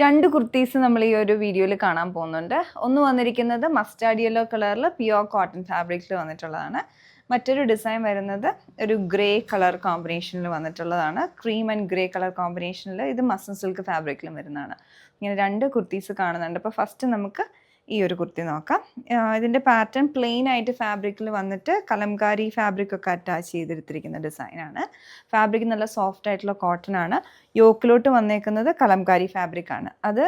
രണ്ട് കുർത്തീസ് നമ്മൾ ഈ ഒരു വീഡിയോയിൽ കാണാൻ പോകുന്നുണ്ട്. ഒന്ന് വന്നിരിക്കുന്നത് മസ്റ്റാർഡ് യെല്ലോ കളറിൽ പ്യുവർ കോട്ടൺ ഫാബ്രിക്കിൽ വന്നിട്ടുള്ളതാണ്. മറ്റൊരു ഡിസൈൻ വരുന്നത് ഒരു ഗ്രേ കളർ കോമ്പിനേഷനിൽ വന്നിട്ടുള്ളതാണ്. ക്രീം ആൻഡ് ഗ്രേ കളർ കോമ്പിനേഷനിൽ ഇത് മസ്ലിൻ സിൽക്ക് ഫാബ്രിക്കിലും വരുന്നതാണ്. ഇങ്ങനെ രണ്ട് കുർത്തീസ് കാണുന്നുണ്ട്. അപ്പോൾ ഫസ്റ്റ് നമുക്ക് ഈ ഒരു കുർത്തി നോക്കാം. ഇതിൻ്റെ പാറ്റേൺ പ്ലെയിൻ ആയിട്ട് ഫാബ്രിക്കിൽ വന്നിട്ട് കലംകാരി ഫാബ്രിക് ഒക്കെ അറ്റാച്ച് ചെയ്തെടുത്തിരിക്കുന്ന ഡിസൈനാണ്. ഫാബ്രിക് നല്ല സോഫ്റ്റ് ആയിട്ടുള്ള കോട്ടൺ ആണ്. യോക്കിലോട്ട് വന്നേക്കുന്നത് കലംകാരി ഫാബ്രിക് ആണ്. അത്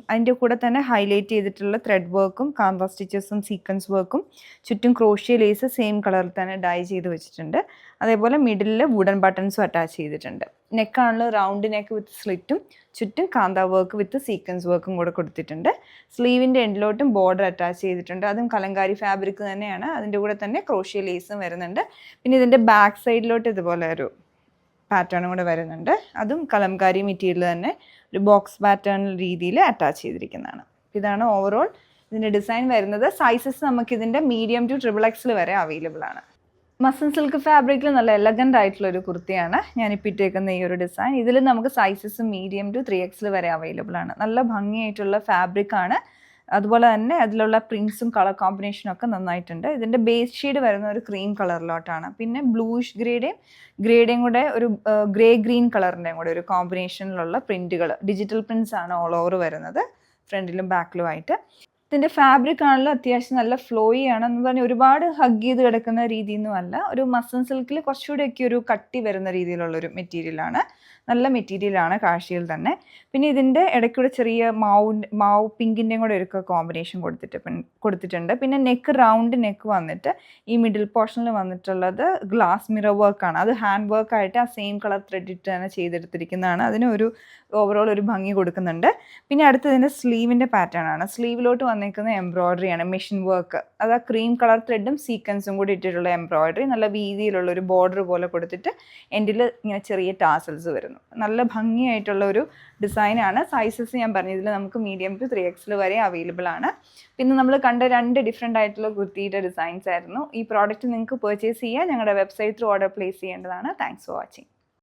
അതിൻ്റെ കൂടെ തന്നെ ഹൈലൈറ്റ് ചെയ്തിട്ടുള്ള ത്രെഡ് വർക്കും കാന്ത സ്റ്റിച്ചസും സീക്വൻസ് വർക്കും ചുറ്റും ക്രോഷ്യ ലേസ് സെയിം കളറിൽ തന്നെ ഡൈ ചെയ്ത് വെച്ചിട്ടുണ്ട്. അതേപോലെ മിഡിലിൽ വുഡൻ ബട്ടൺസും അറ്റാച്ച് ചെയ്തിട്ടുണ്ട്. നെക്കാണല്ലോ റൗണ്ട് നെക്ക് വിത്ത് സ്ലിറ്റും ചുറ്റും കാന്ത വർക്ക് വിത്ത് സീക്വൻസ് വർക്കും കൂടെ കൊടുത്തിട്ടുണ്ട്. സ്ലീവിൻ്റെ എൻഡിലോട്ടും ബോർഡർ അറ്റാച്ച് ചെയ്തിട്ടുണ്ട്. അതും കലങ്കാരി ഫാബ്രിക് തന്നെയാണ്. അതിൻ്റെ കൂടെ തന്നെ ക്രോഷ്യ ലേസും വരുന്നുണ്ട്. പിന്നെ ഇതിൻ്റെ ബാക്ക് സൈഡിലോട്ട് ഇതുപോലെ ഒരു പാറ്റേണും കൂടെ വരുന്നുണ്ട്. അതും കലംകാരി മെറ്റീരിയൽ തന്നെ ഒരു ബോക്സ് പാറ്റേൺ രീതിയിൽ അറ്റാച്ച് ചെയ്തിരിക്കുന്നതാണ്. ഇതാണ് ഓവറോൾ ഇതിൻ്റെ ഡിസൈൻ വരുന്നത്. സൈസസ് നമുക്കിതിൻ്റെ മീഡിയം ടു XXL വരെ അവൈലബിൾ ആണ്. മസ്ലിൻ സിൽക്ക് ഫാബ്രിക്കിൽ നല്ല എലഗൻ്റ് ആയിട്ടുള്ളൊരു കുർത്തിയാണ് ഞാനിപ്പോൾ ഇട്ടേക്കുന്ന ഈ ഒരു ഡിസൈൻ. ഇതിൽ നമുക്ക് സൈസസ് മീഡിയം ടു 3XL വരെ അവൈലബിൾ ആണ്. നല്ല ഭംഗിയായിട്ടുള്ള ഫാബ്രിക്കാണ്. അതുപോലെ തന്നെ അതിലുള്ള പ്രിൻസും കളർ കോമ്പിനേഷനും ഒക്കെ നന്നായിട്ടുണ്ട്. ഇതിൻ്റെ ബേസ് ഷെയ്ഡ് വരുന്ന ഒരു ക്രീം കളറിലോട്ടാണ്. പിന്നെ ബ്ലൂയിഷ് ഗ്രേഡേയും കൂടെ ഒരു ഗ്രേ ഗ്രീൻ കളറിൻ്റെയും കൂടെ ഒരു കോമ്പിനേഷനിലുള്ള പ്രിൻറ്റുകൾ, ഡിജിറ്റൽ പ്രിൻറ്റ്സ് ആണ് ഓൾ ഓവർ വരുന്നത്, ഫ്രണ്ടിലും ബാക്കിലുമായിട്ട്. ഇതിൻ്റെ ഫാബ്രിക് ആണല്ലോ അത്യാവശ്യം നല്ല ഫ്ലോയി ആണ്. എന്ന് പറഞ്ഞാൽ ഒരുപാട് ഹഗ് ചെയ്ത് കിടക്കുന്ന രീതിയൊന്നും അല്ല. ഒരു മസ്ലിൻ സിൽക്കിൽ കുറച്ചുകൂടെയൊക്കെ ഒരു കട്ടി വരുന്ന രീതിയിലുള്ളൊരു മെറ്റീരിയലാണ്. നല്ല മെറ്റീരിയലാണ് കാഴ്ചയിൽ തന്നെ. പിന്നെ ഇതിൻ്റെ ഇടയ്ക്കൂടെ ചെറിയ മാവ് പിങ്കിൻ്റെയും കൂടെ ഒരു കോമ്പിനേഷൻ കൊടുത്തിട്ടുണ്ട്. പിന്നെ നെക്ക് റൗണ്ട് നെക്ക് വന്നിട്ട് ഈ മിഡിൽ പോർഷനിൽ വന്നിട്ടുള്ളത് ഗ്ലാസ് മിറർ വർക്കാണ്. അത് ഹാൻഡ് വർക്കായിട്ട് ആ സെയിം കളർ ത്രെഡ് ഇട്ട് തന്നെ ചെയ്തെടുത്തിരിക്കുന്നതാണ്. അതിന് ഒരു ഓവറോൾ ഒരു ഭംഗി കൊടുക്കുന്നുണ്ട്. പിന്നെ അടുത്തതിൻ്റെ സ്ലീവിൻ്റെ പാറ്റേൺ ആണ്. സ്ലീവിലോട്ട് വന്നിരിക്കുന്ന എംബ്രോയ്ഡറിയാണ്, മെഷീൻ വർക്ക്. അത് ആ ക്രീം കളർ ത്രെഡും സീക്വൻസും കൂടി ഇട്ടിട്ടുള്ള എംബ്രോയ്ഡറി. നല്ല വീതിയിലുള്ള ഒരു ബോർഡർ പോലെ കൊടുത്തിട്ട് എൻഡിൽ ഇങ്ങനെ ചെറിയ ടാസൽസ് വരുന്നു. നല്ല ഭംഗിയായിട്ടുള്ള ഒരു ഡിസൈനാണ്. സൈസസ് ഞാൻ പറഞ്ഞു, ഇതിൽ നമുക്ക് മീഡിയം ടു 3XL വരെ അവൈലബിൾ ആണ്. പിന്നെ നമ്മൾ കണ്ട രണ്ട് ഡിഫറെൻ്റ് ആയിട്ടുള്ള കുർത്തിയുടെ ഡിസൈൻസ് ആയിരുന്നു. ഈ പ്രോഡക്റ്റ് നിങ്ങൾക്ക് പർച്ചേസ് ചെയ്യാൻ ഞങ്ങളുടെ വെബ്സൈറ്റ് ത്രൂ ഓർഡർ പ്ലേസ് ചെയ്യേണ്ടതാണ്. Thanks for watching.